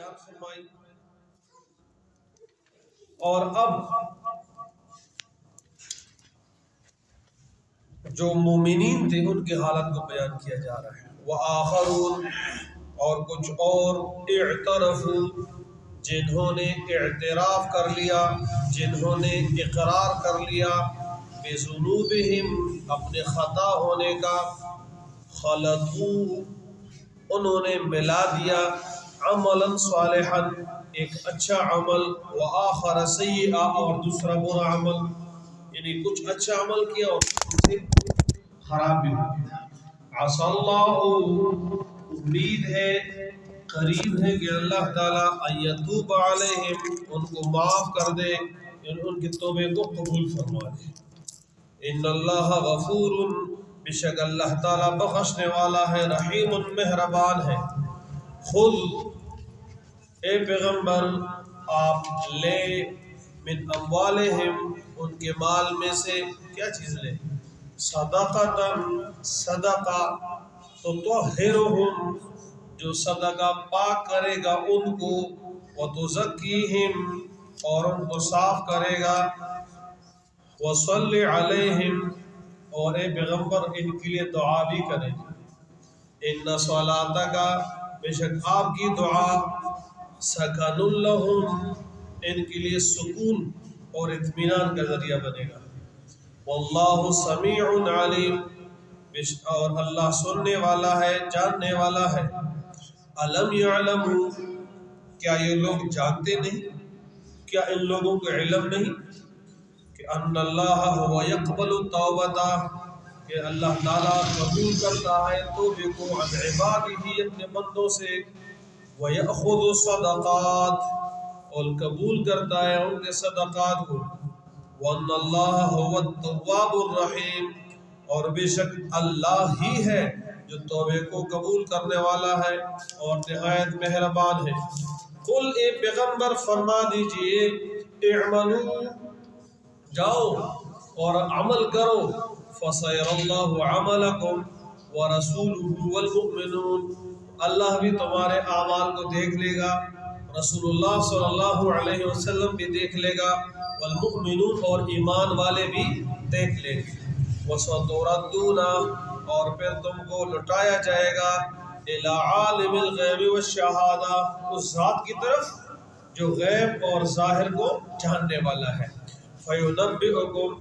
بیان فرمائی. اور اب جو مومنین تھے ان کی حالت کو بیان کیا جا رہا ہے. وآخرون اور کچھ اور اعترفوا جنہوں نے اعتراف کر لیا، جنہوں نے اقرار کر لیا بذنوبہم اپنے خطا ہونے کا، خلطوا انہوں نے ملا دیا عملا صالحا ایک اچھا عمل، وآخر سیئا اور دوسرا برا عمل، یعنی کچھ اچھا عمل کیا اور کچھ سے خراب بھی ہو گیا. عسى اللہ امید ہے، قریب ہے کہ اللہ تعالیٰ ان یتوب علیہم ان کو معاف کر دے، ان کے توبے کو قبول فرما دے. ان اللہ غفور بے شک اللہ تعالیٰ بخشنے والا ہے، رحیم مہربان ہے. خذ اے پیغمبر آپ لے من اموالہم ان کے مال میں سے کیا چیز لے؟ صدقۃ صدقہ، تطہرہم جو صدقہ پاک کرے گا ان کو، وتزکیہم اور ان کو صاف کرے گا، وصلی علیہم اور اے پیغمبر ان کے لیے دعا بھی کرے. ان صلاتک بے شک آپ کی دعا، سکن لہم ان کے لیے سکون اور اطمینان کا ذریعہ بنے گا. واللہ سمیع علیم اور اللہ سننے والا ہے، جاننے والا ہے. الم یعلموا کیا یہ لوگ جانتے نہیں، کیا ان لوگوں کو علم نہیں کہ ان اللہ هو یقبل التوبۃ کہ اللہ تعالیٰ قبول کرتا ہے توبے کو، عن عبادہ اپنے بندوں سے، ویأخذ الصدقات اور قبول کرتا ہے ان کے صدقات کو، وان اللہ هو التواب الرحیم اور بے شک اللہ ہی ہے جو توبے کو قبول کرنے والا ہے اور نہایت مہربان ہے. قل اے پیغمبر فرما دیجئے، اعملوا جاؤ اور عمل کرو، فسیر اللہ عملکم ورسولہ والمؤمنون اللہ بھی تمہارے اعمال کو دیکھ لے گا، رسول اللہ صلی اللہ علیہ وسلم بھی دیکھ لے گا، والمؤمنون اور ایمان والے بھی دیکھ لیں گے. وَسَتُرَدُّونَ اور پھر تم کو لٹایا جائے گا، الی عالم الغیب والشہادہ اس ذات کی طرف جو غیب اور ظاہر کو جاننے والا ہے. فَيُنَبِّئُكُمْ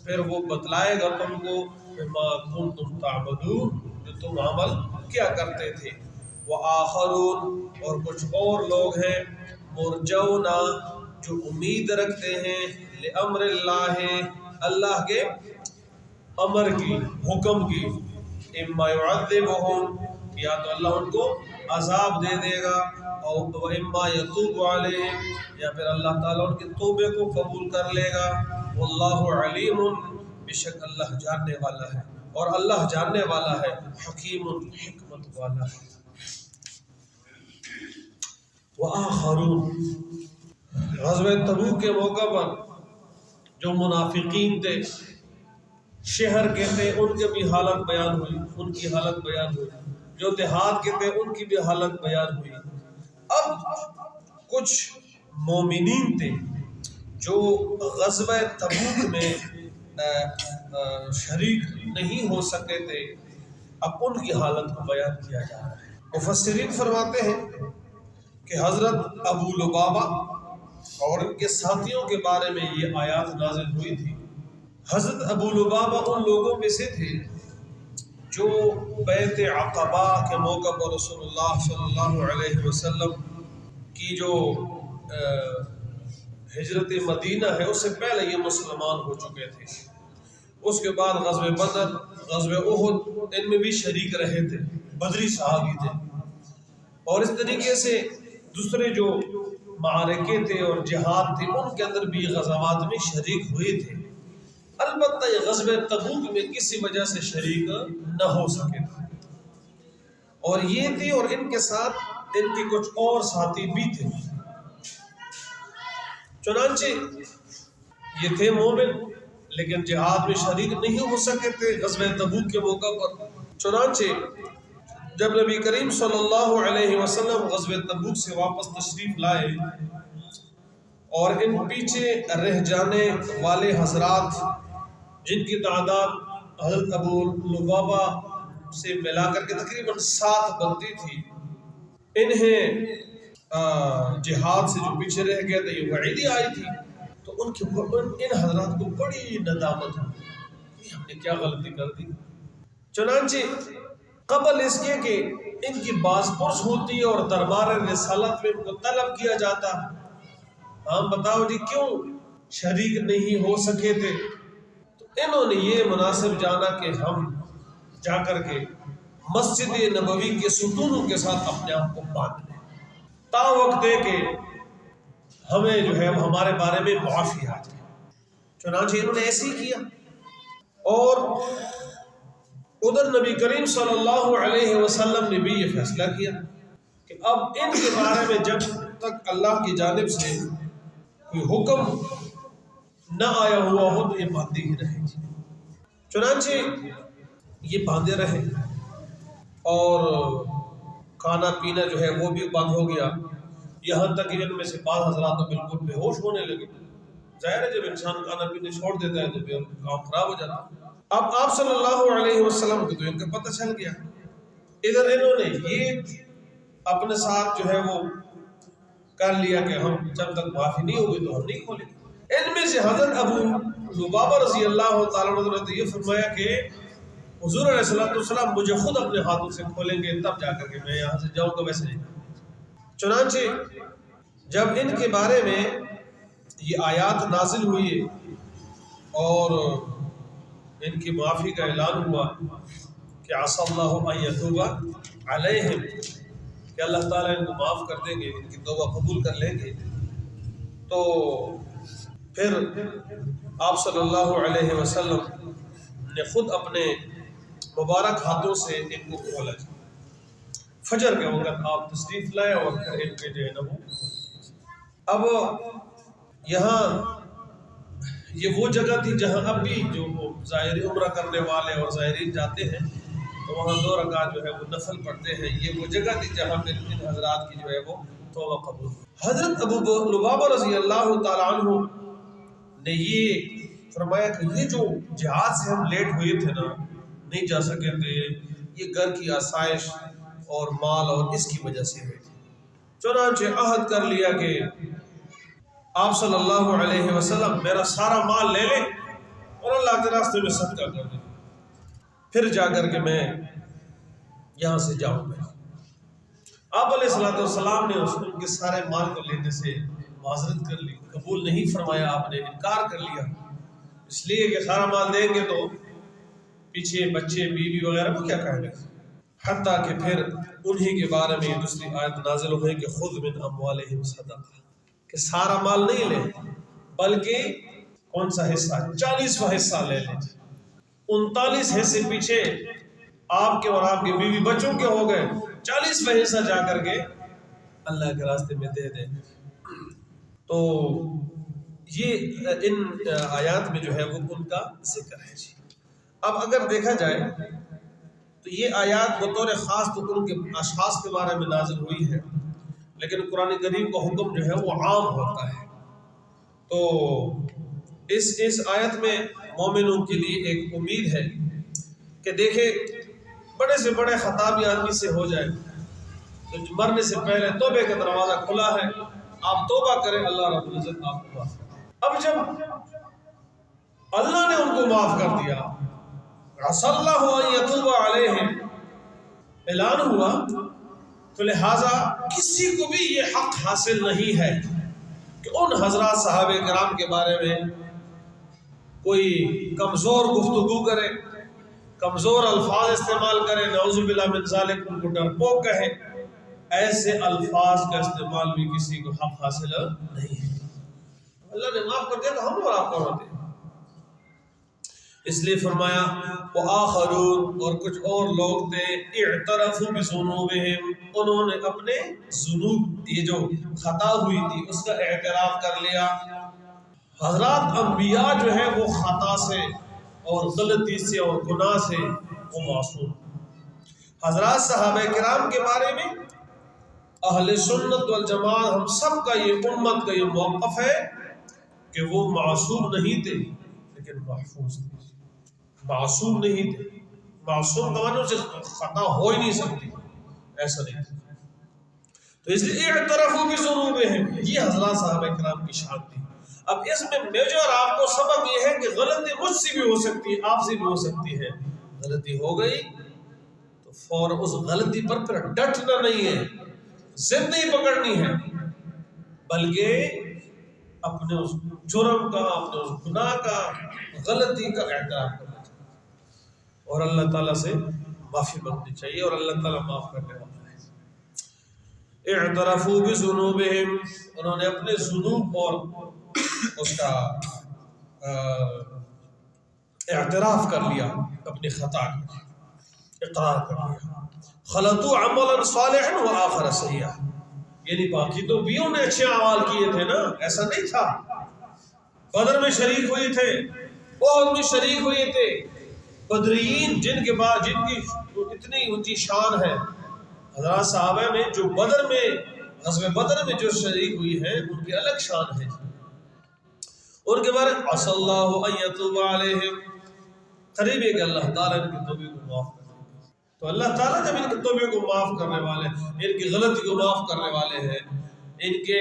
پھر وہ بتلائے گا تم کو بما کنتم تعملون جو تم عمل کیا کرتے تھے. وآخرون اور کچھ اور لوگ ہیں مرجون جو امید رکھتے ہیں لامر اللہ اللہ کے امر کی، حکم کی، اما یعذبہم یا تو اللہ ان کو عذاب دے دے گا، اور اما یتوب علیہم یا پھر اللہ تعالیٰ ان کے توبے کو قبول کر لے گا. واللہ علیم بے شک اللہ جاننے والا ہے، اور اللہ جاننے والا ہے، حکیم حکمت والا ہے. وآخرون غزوہ تبوک کے موقع پر جو منافقین تھے، شہر کے تھے، ان کی بھی حالت بیان ہوئی، ان کی حالت بیان ہوئی، جو دیہات کے تھے ان کی بھی حالت بیان ہوئی. اب کچھ مومنین تھے جو غزوہ تبوک میں شریک نہیں ہو سکے تھے، اب ان کی حالت کو بیان کیا جا رہا ہے. مفسرین فرماتے ہیں کہ حضرت ابو لبابہ اور ان کے ساتھیوں کے بارے میں یہ آیات نازل ہوئی تھی. حضرت ابو لبابہ ان لوگوں میں سے تھے جو بیعت عقبہ کے موقع پر رسول اللہ صلی اللہ علیہ وسلم کی جو ہجرت مدینہ ہے اس سے پہلے یہ مسلمان ہو چکے تھے. اس کے بعد غزوہ بدر، غزوہ احد ان میں بھی شریک رہے تھے، بدری صحابی تھے، اور اس طریقے سے دوسرے جو معرکے تھے اور جہاد تھے ان کے اندر بھی غزوات میں شریک ہوئے تھے. البتہ یہ غزوہ تبوک میں کسی وجہ سے شریک نہ ہو سکے تھے، اور یہ تھے اور ان کے ساتھ ان کے کچھ اور ساتھی بھی تھے. چنانچہ یہ تھے مومن لیکن جہاد میں شریک نہیں ہو سکے تھے غزوہ تبوک کے موقع پر. چنانچہ جب نبی کریم صلی اللہ علیہ وسلم غزوہ تبوک سے واپس تشریف لائے اور ان پیچھے رہ جانے والے حضرات جن کی تعداد حضرت ابو لبابہ سے ملا کر کے تقریباً 7 بنتی تھی، انہیں جہاد سے جو پیچھے رہ گئے تھے یہ وعیدی آئی تھی، تو ان حضرات کو بڑی ندامت ہوئی، ہم نے کیا غلطی کر دی۔ چنانچہ قبل اس کے کہ ان کی باز پرس ہوتی اور دربار رسالت میں ان کو طلب کیا جاتا، ہم بتاؤ جی کیوں شریک نہیں ہو سکے تھے، تو انہوں نے یہ مناسب جانا کہ ہم جا کر کے مسجد نبوی کے ستونوں کے ساتھ اپنے آپ کو باندھ لیں تا وقت دے کہ ہمیں جو ہے وہ ہمارے بارے میں معافی آ جائے۔ چنانچہ انہوں نے ایسے ہی کیا، اور ادھر نبی کریم صلی اللہ علیہ وسلم نے بھی یہ فیصلہ کیا کہ اب ان کے بارے میں جب تک اللہ کی جانب سے کوئی حکم نہ آیا ہوا ہو تو یہ باندھے ہی رہے گی۔ چنانچہ یہ باندھے رہے اور کھانا پینا جو ہے وہ بھی بند ہو گیا، یہاں تک کہ ان میں سے بعض حضرات تو بالکل بے ہوش ہونے لگے۔ ظاہر ہے جب انسان کھانا پینا چھوڑ دیتا ہے تو پھر کام خراب ہو جاتا ہے۔ اب آپ صلی اللہ علیہ وسلم کو تو ان کا پتہ چل گیا، ادھر انہوں نے یہ اپنے ساتھ جو ہے وہ کر لیا کہ ہم جب تک معافی نہیں ہوگی تو ہم نہیں کھولیں گے۔ ان میں سے حضرت ابو لبابہ رضی اللہ تعالیٰ عنہ نے یہ فرمایا کہ حضور علیہ السلام مجھے خود اپنے ہاتھوں سے کھولیں گے تب جا کر کے میں یہاں سے جاؤں گا، ویسے نہیں۔ چنانچہ جب ان کے بارے میں یہ آیات نازل ہوئی اور ان کی معافی کا اعلان ہوا کہ عسى اللہ ان یتوب علیہم، کہ اللہ تعالیٰ ان کو معاف کر دیں گے، ان کی توبہ قبول کر لیں گے، تو پھر آپ صلی اللہ علیہ وسلم نے خود اپنے مبارک ہاتھوں سے ان کو کھولا۔ فجر کے وقت آپ تشریف لائے اور پھر ان کے جو ہے نا وہ، اب یہاں یہ وہ جگہ تھی جہاں اب بھی جو ظاہری عمرہ کرنے والے اور ظاہرین جاتے ہیں تو وہاں 2 رکعت جو ہے وہ نفل پڑھتے ہیں، یہ وہ جگہ تھی جہاں پہ ان حضرات کی جو ہے وہ توبہ قبول ہوئی۔ حضرت ابو لبابہ رضی اللہ تعالیٰ عنہ نے یہ فرمایا کہ یہ جو جہاد سے ہم لیٹ ہوئے تھے نا، نہیں جا سکے تھے، یہ گھر کی آسائش اور مال اور اس کی وجہ سے ہوئی تھی۔ چنانچہ عہد کر لیا کہ آپ صلی اللہ علیہ وسلم میرا سارا مال لے لیں اور اللہ کے راستے میں صدقہ کر دیں، پھر جا کر کے میں یہاں سے جاؤں گا۔ آپ علیہ السلام نے ان کے سارے مال کو لینے سے معذرت کر لی، قبول نہیں فرمایا، آپ نے انکار کر لیا، اس لیے کہ سارا مال دیں گے تو پیچھے بچے بیوی وغیرہ کو کیا کہیں گے۔ حتیٰ کہ پھر انہی کے بارے میں دوسری آیت نازل ہوئی کہ خذ من اموالہم صدقہ، کہ سارا مال نہیں لیں بلکہ کون سا حصہ، 40واں حصہ لے لیں۔ 39 حصے پیچھے آپ کے اور آپ کے بیوی بچوں کے ہو گئے، 40واں حصہ جا کر کے اللہ کے راستے میں دے دیں۔ تو یہ ان آیات میں جو ہے وہ ان کا ذکر ہے جی۔ اب اگر دیکھا جائے تو یہ آیات بطور خاص تو ان کے اشخاص کے بارے میں نازل ہوئی ہے، لیکن قرآن کریم کا حکم جو ہے وہ عام ہوتا ہے۔ تو اس آیت میں مومنوں کے لیے ایک امید ہے کہ دیکھیں بڑے سے بڑے خطا بھی آدمی سے ہو جائے تو مرنے سے پہلے توبے کا دروازہ کھلا ہے، آپ توبہ کریں، اللہ رب العزت آپ کو معاف کرے۔ اب جب اللہ نے ان کو معاف کر دیا، عسى اللہ ان یتوب علیہم اعلان ہوا، تو لہٰذا کسی کو بھی یہ حق حاصل نہیں ہے کہ ان حضرات صحابہ کرام کے بارے میں کوئی کمزور گفتگو کرے، کمزور الفاظ استعمال کرے، نعوذ باللہ من ذالک، ان کو ڈرپوک کہے۔ ایسے الفاظ کا استعمال بھی کسی کو حق حاصل نہیں ہے۔ اللہ نے معاف کر دیا تو ہم اور آپ کون ہوتے ہیں؟ اس لیے فرمایا وآخرون، اور کچھ اور لوگ تھے، اعترفوا بذنوبہم، انہوں نے اپنے ذنوب، یہ جو خطا ہوئی تھی اس کا اعتراف کر لیا۔ حضرات انبیاء جو ہے وہ خطا سے اور غلطی سے اور گناہ سے وہ معصوم، حضرات صحابہ کرام کے بارے میں اہل سنت والجماعت ہم سب کا یہ امت کا یہ موقف ہے کہ وہ معصوم نہیں تھے لیکن محفوظ تھے۔ معصوم نہیں تھے، معصوم کا معنی سے خطا ہو ہی نہیں سکتی، ایسا نہیں تھا۔ تو اس لیے اعترفوا بذنوبہم، یہ حضرات صحابہ کرام کی شان تھی۔ اب اس میں میجر آپ کو سبق یہ ہے کہ غلطی مجھ سے بھی ہو سکتی ہے، آپ سے بھی ہو سکتی ہے۔ غلطی ہو گئی تو فوراً اس غلطی پر پھر ڈٹنا نہیں ہے، ضد نہیں پکڑنی ہے، بلکہ اپنے اس جرم کا، اپنے اس گناہ کا، غلطی کا اعتراف کرنا چاہیے اور اللہ تعالیٰ سے معافی مانگنی چاہیے، اور اللہ تعالیٰ معاف کرنے والا ہے۔ اعترفوا بذنوبہم، انہوں نے اپنے ذنوب اور اس کا اعتراف کر لیا، اپنی خطا کا اقرار کر لیا۔ خلطوا عملا صالحا وآخر سیئا، یعنی باقی تو بھی انہوں نے اچھے اعمال کیے تھے نا، ایسا نہیں تھا۔ بدر میں شریک ہوئے تھے، احد میں شریک ہوئے تھے، بدرین جن کے بعد جن کی اتنی اونچی شان ہے، حضرات صحابہ میں جو بدر میں غزوہ بدر میں جو شریک ہوئی ہیں ان کی الگ شان ہے، ان کے بارے عسى الله ان يتوب عليهم، قریب ہے کہ اللہ تعالیٰ ان کی توبے کو معاف کر دے۔ تو اللہ تعالیٰ جب ان کی توبے کو معاف کرنے والے ہیں، ان کی غلطی کو معاف کرنے والے ہیں، ان کے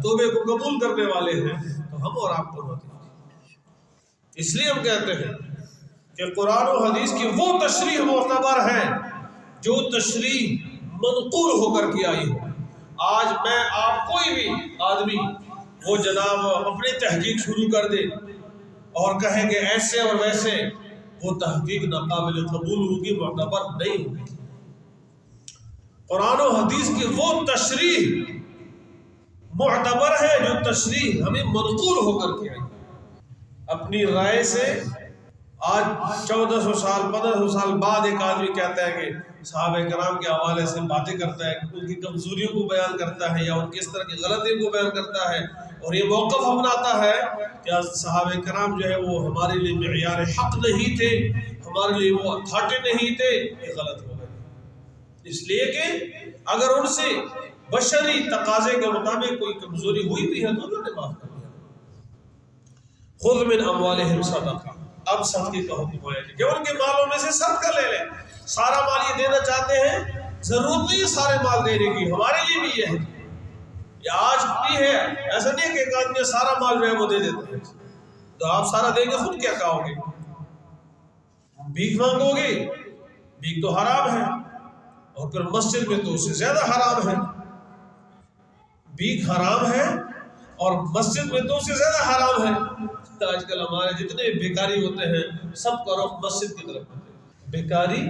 توبے کو قبول کرنے والے ہیں، تو ہم اور آپ کو ہوتے ہیں۔ اس لیے ہم کہتے ہیں کہ قرآن و حدیث کی وہ تشریح معتبر ہے جو تشریح منقول ہو کر کے آئی ہو۔ آج میں آپ کوئی بھی آدمی وہ جناب اپنی تحقیق شروع کر دے اور کہے کہ ایسے اور ویسے، وہ تحقیق ناقابل قبول ہوگی، معتبر نہیں ہوگی۔ قرآن و حدیث کی وہ تشریح معتبر ہے جو تشریح ہمیں منقول ہو کر کے آئی۔ اپنی رائے سے آج 1400 سال 1500 سال بعد ایک آدمی کہتا ہے کہ صحابہ کرام کے حوالے سے باتیں کرتا ہے، ان کی کمزوریوں کو بیان کرتا ہے یا ان کی اس طرح کی غلطیوں کو بیان کرتا ہے، اور یہ موقف اپناتا ہے کہ صحابہ کرام جو ہے وہ ہمارے لیے معیار حق نہیں تھے، ہمارے لیے وہ اتھارٹی نہیں تھے، یہ غلط ہو گئے۔ اس لیے کہ اگر ان سے بشری تقاضے کے مطابق کوئی کمزوری ہوئی بھی ہے تو انہوں نے معاف کر دیا۔ خذ من اموالہم صدقہ، اب صدقے کا حکم آیا کہ ان کے مالوں میں سے صدقہ لے لیں۔ سارا مال یہ دینا چاہتے ہیں، ضرورت نہیں ہے سارے مال دینے کی، ہمارے لیے بھی یہ ہے، یہ آج بھی ہے، ایسا نہیں کہ ایک آدمی سارا مال جو ہے وہ دے دیتے ہیں، تو آپ سارا دیں گے خود کیا کہو گے؟ بھیک مانگو گے، بھیک تو حرام ہے، اور پھر مسجد میں تو اس سے زیادہ حرام ہے۔ بھیک حرام ہے اور مسجد میں تو اس سے زیادہ حرام ہے۔ آج کل ہمارے جتنے بیکاری ہوتے ہیں سب کا رخ مسجد کی طرف ہوتے ہیں، بیکاری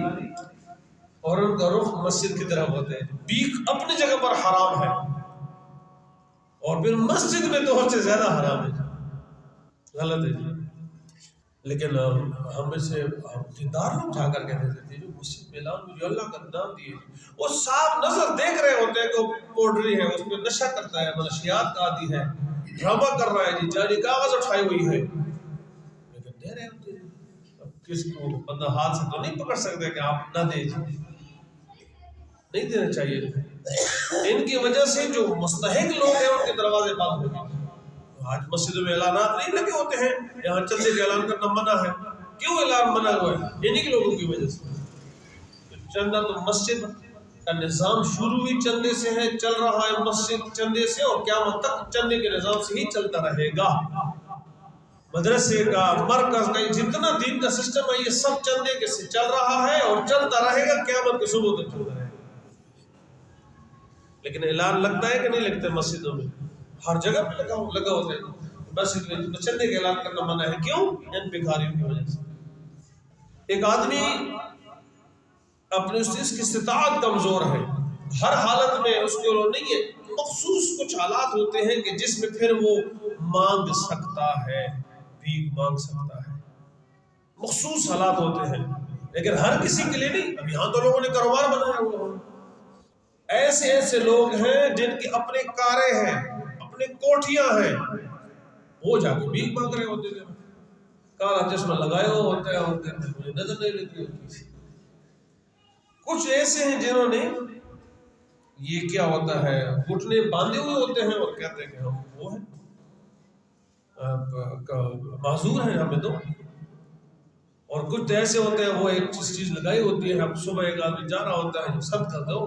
اور ان کا رخ مسجد کی طرف ہوتے ہیں۔ بھیک اپنی جگہ پر حرام ہے اور پھر مسجد میں تو ہر سے زیادہ حرام ہے، غلط ہے جی۔ لیکن ہم میں سے دیندار لوگ جا کر کہتے تھے جو مسجد میں اعلان جو اللہ کا نام دیے، وہ صاف نظر دیکھ رہے ہوتے ہیں کہ پوڈری ہے، اس میں نشہ کرتا ہے، منشیات کا عادی ہے، ڈرامہ کر رہا ہے جی، جعلی کاغذ اٹھائی ہوئی ہے، لیکن دے رہے ہوتے ہیں۔ اب کس کو بندہ ہاتھ سے تو نہیں پکڑ سکتے کہ آپ نہ دیں جی، نہیں دینا چاہیے۔ ان کی وجہ سے جو مستحق لوگ ہیں ان کے دروازے بند ہو گئے۔ آج مسجدوں میں اعلانات نہیں لگے ہوتے ہیں، یہاں چندے کا اعلان کرنا منع ہے۔ کیوں اعلان منع ہوا ہے؟ انہی کے لوگوں کی وجہ سے۔ چندہ تو مسجد کا نظام شروع ہی چندے سے ہے، چل رہا ہے مسجد چندے سے، اور قیامت تک چندے کے نظام سے ہی چلتا رہے گا۔ مدرسے کا، مرکز کا، جتنا دین کا سسٹم ہے یہ سب چندے کے سے چل رہا ہے اور چلتا رہے گا، قیامت کے صبح تک چلتا رہے گا۔ لیکن اعلان لگتا ہے کہ نہیں لگتا مسجدوں میں؟ ہر جگہ پہ لگا ہوتا ہے۔ مسجد میں چندے کا اعلان کرنا منع ہے، کیوں؟ ان بھکاریوں کی وجہ سے۔ ایک آدمی اپنے اس کی استطاعت کمزور ہے، ہر حالت میں اس کو نہیں ہے، مخصوص کچھ حالات ہوتے ہیں کہ جس میں پھر وہ مانگ سکتا ہے، بھیک مانگ سکتا ہے، مخصوص حالات ہوتے ہیں، لیکن ہر کسی کے لیے نہیں۔ اب یہاں تو لوگوں نے کاروبار بنایا ہوا ہے، ایسے ایسے لوگ ہیں جن کی اپنے کاریں ہیں، اپنے کوٹھیاں ہیں، وہ جا کے بھیک مانگ رہے ہوتے ہیں، کالا چشمہ لگائے ہوئے ہوتے ہیں، مجھے نظر نہیں لگتی ہوتی۔ کچھ ایسے ہیں جنہوں نے یہ کیا ہوتا ہے گھٹنے باندھے ہوئے ہوتے ہیں اور کہتے ہیں کہ ہم وہ ہیں معذور ہیں ہمیں تو. اور کچھ ایسے ہوتے ہیں وہ ایک چیز لگائی ہوتی ہے, اب صبح ایک آدمی جا رہا ہوتا ہے صدقہ دو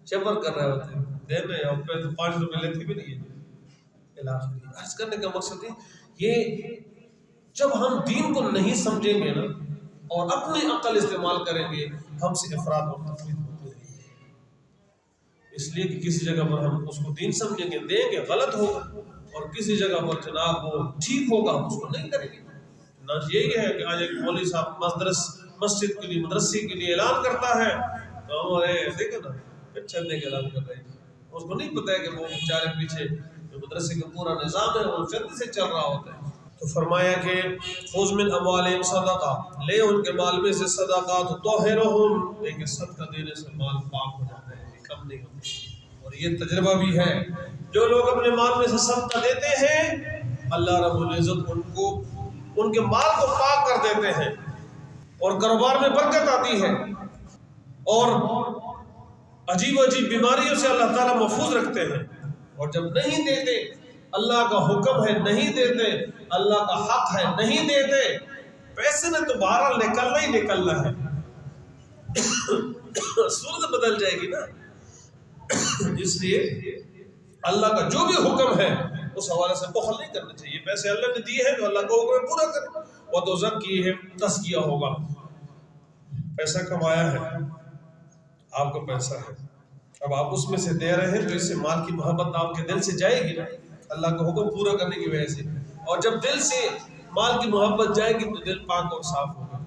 چبر کر رہے ہوتے ہیں دینے اور پہ 5 روپے لیتے بھی نہیں ہے. عرض کرنے کا مقصد ہے یہ جب ہم دین کو نہیں سمجھیں گے نا اور اپنی عقل استعمال کریں گے ہم سے افراد اور تفریط ہوتے رہیں گے. اس لیے کہ کسی جگہ پر ہم اس کو دین سمجھیں گے دیں گے غلط ہوگا, اور کسی جگہ پر جناب وہ ٹھیک ہوگا ہم اس کو نہیں کریں گے. یہی ہے کہ آج ایک مولوی صاحب مسجد کے لیے مدرسے کے لیے اعلان کرتا ہے تو ہمارے دیکھو نا چلنے کا اعلان کر رہے ہیں, اس کو نہیں پتا ہے کہ وہ بیچارے پیچھے جو مدرسے کا پورا نظام ہے وہ چلنے سے چل رہا ہوتا ہے. تو فرمایا کہ خذ من اموالہم صدقہ, لے ان کے مال میں سے صدقہ تطہرہم, لیکن صدقہ دینے سے مال پاک ہو جاتا ہے کم نہیں ہوتا. اور یہ تجربہ بھی ہے جو لوگ اپنے مال میں سے صدقہ دیتے ہیں اللہ رب العزت ان کے مال کو پاک کر دیتے ہیں اور کاروبار میں برکت آتی ہے اور عجیب عجیب بیماریوں سے اللہ تعالیٰ محفوظ رکھتے ہیں. اور جب نہیں دیتے اللہ کا حکم ہے نہیں دیتے اللہ کا حق ہے نہیں دیتے, پیسے نے تو بہرحال نکلنا ہی نکلنا ہے, صورت بدل جائے گی نا. اس لیے اللہ کا جو بھی حکم ہے اس حوالے سے بخل نہیں کرنا چاہیے. پیسے اللہ نے دیے ہیں تو اللہ کا حکم پورا کرنا. وہ تو زکی ہے تزکیہ ہوگا, پیسہ کمایا ہے آپ کا پیسہ ہے, اب آپ اس میں سے دے رہے ہیں تو اس سے مال کی محبت آپ کے دل سے جائے گی نا اللہ کا حکم پورا کرنے کی وجہ سے. اور جب دل سے مال کی محبت جائے گی تو دل پاک اور صاف ہوگا.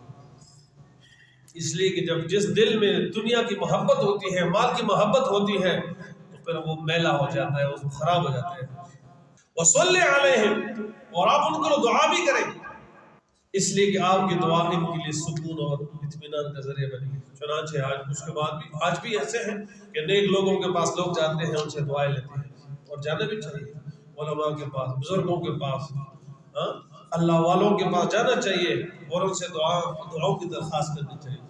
اس لیے کہ جب جس دل میں دنیا کی محبت ہوتی ہے مال کی محبت ہوتی ہے تو پھر وہ میلا ہو جاتا ہے, وہ خراب ہو جاتا ہے. وصلی علیہم, اور آپ ان کو دعا بھی کریں اس لیے کہ آپ کی دعا ان کے لیے سکون اور اطمینان کا ذریعہ بنے گی. چنانچہ آج اس کے بعد بھی آج بھی ایسے ہیں کہ نیک لوگوں کے پاس لوگ جاتے ہیں ان سے دعائیں لیتے ہیں, اور جانا بھی چاہیے. علماء کے پاس, بزرگوں کے پاس, اللہ والوں کے پاس جانا چاہیے اور ان سے دعاؤں کی درخواست کرنی چاہیے.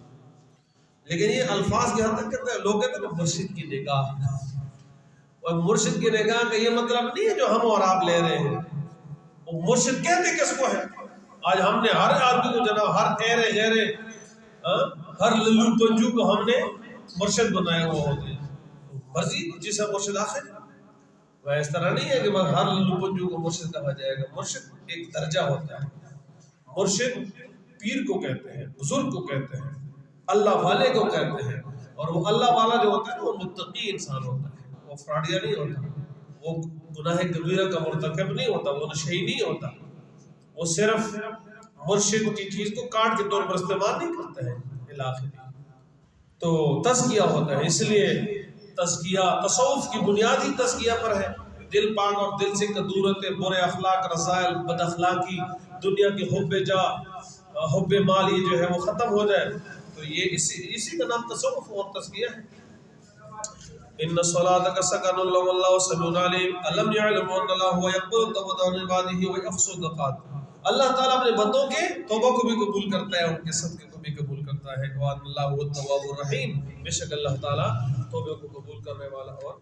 لیکن یہ الفاظ کی حد تک کہتے ہیں لوگ کہتے ہیں مرشد کی نگاہ, اور مرشد کی نگاہ کا یہ مطلب نہیں ہے جو ہم اور آپ لے رہے ہیں. وہ مرشد کہتے کس کو ہے؟ آج ہم نے ہر آدمی کو جناب ہر ایرے غیرے ہر للو پنجو کو ہم نے مرشد بنایا ہوا ہوتے ہیں. مرضی جسے مرشد آخر وہ اس طرح نہیں ہے کہ بس ہر للو پنجو کو مرشد کہا جائے گا. مرشد ایک درجہ ہوتا ہے. مرشد پیر کو کہتے ہیں, بزرگ کو کہتے ہیں, اللہ والے کو کہتے ہیں. اور وہ اللہ والا جو ہوتا ہے وہ متقی انسان ہوتا ہے, وہ فراڈیا نہیں ہوتا, وہ گناہ کبیرہ کا مرتکب نہیں ہوتا, وہ نشئی نہیں ہوتا. وہ صرف مرشد کی چیز کو کاٹ کے طور پر استعمال نہیں کرتا ہے. تو تزکیہ ہوتا ہے. اس لیے تزکیہ تصوف کی بنیادی تزکیہ پر ہے. دل پاک اور دل سے کدورت, برے اخلاق, رذائل, بد اخلاقی, دنیا کی حب جا, حب مال یہ جو ہے وہ ختم ہو جائے. تو یہ اسی کا نام تصوف اور تزکیہ ہے. ان الصلاۃ سکن لهم والله سميع عليم الم يعلموا ان الله هو يقبل توبة عن عباده ويحصي الصدقات. اللہ تعالیٰ اپنے بندوں کے توبہ کو بھی قبول کرتا ہے, ان کے صدقے کو بھی قبول کرتا ہے. وان اللہ هو التواب الرحیم, بے شک اللہ تعالیٰ توبہ کو قبول کرنے والا اور